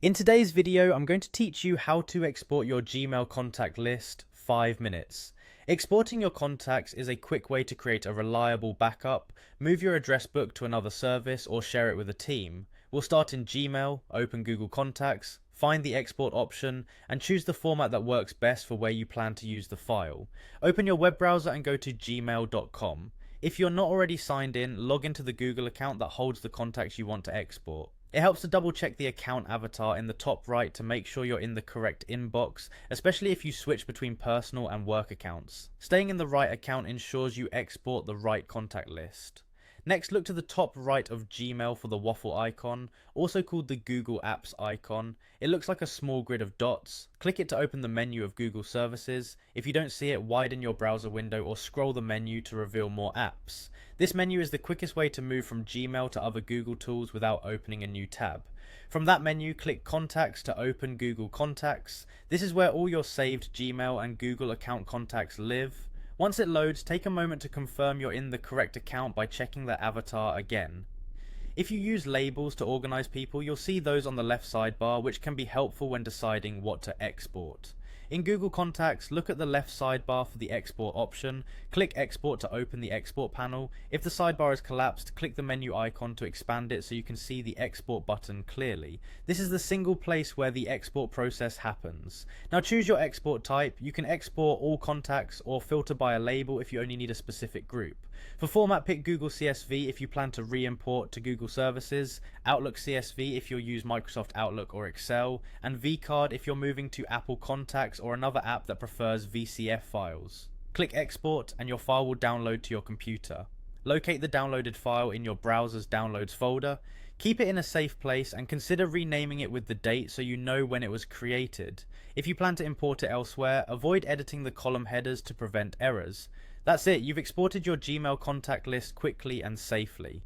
In today's video, I'm going to teach you how to export your Gmail contact list 5 minutes. Exporting your contacts is a quick way to create a reliable backup, move your address book to another service, or share it with a team. We'll start in Gmail, open Google Contacts, find the export option, and choose the format that works best for where you plan to use the file. Open your web browser and go to gmail.com. If you're not already signed in, log into the Google account that holds the contacts you want to export. It helps to double check the account avatar in the top right to make sure you're in the correct inbox, especially if you switch between personal and work accounts. Staying in the right account ensures you export the right contact list. Next, look to the top right of Gmail for the waffle icon, also called the Google Apps icon. It looks like a small grid of dots. Click it to open the menu of Google services. If you don't see it, widen your browser window or scroll the menu to reveal more apps. This menu is the quickest way to move from Gmail to other Google tools without opening a new tab. From that menu, click Contacts to open Google Contacts. This is where all your saved Gmail and Google account contacts live. Once it loads, take a moment to confirm you're in the correct account by checking the avatar again. If you use labels to organize people, you'll see those on the left sidebar, which can be helpful when deciding what to export. In Google Contacts, look at the left sidebar for the export option. Click Export to open the export panel. If the sidebar is collapsed, click the menu icon to expand it so you can see the export button clearly. This is the single place where the export process happens. Now choose your export type. You can export all contacts or filter by a label if you only need a specific group. For format, pick Google CSV if you plan to re-import to Google services, Outlook CSV if you'll use Microsoft Outlook or Excel, and vCard if you're moving to Apple Contacts or another app that prefers VCF files. Click Export and your file will download to your computer. Locate the downloaded file in your browser's Downloads folder. Keep it in a safe place and consider renaming it with the date so you know when it was created. If you plan to import it elsewhere, avoid editing the column headers to prevent errors. That's it, you've exported your Gmail contact list quickly and safely.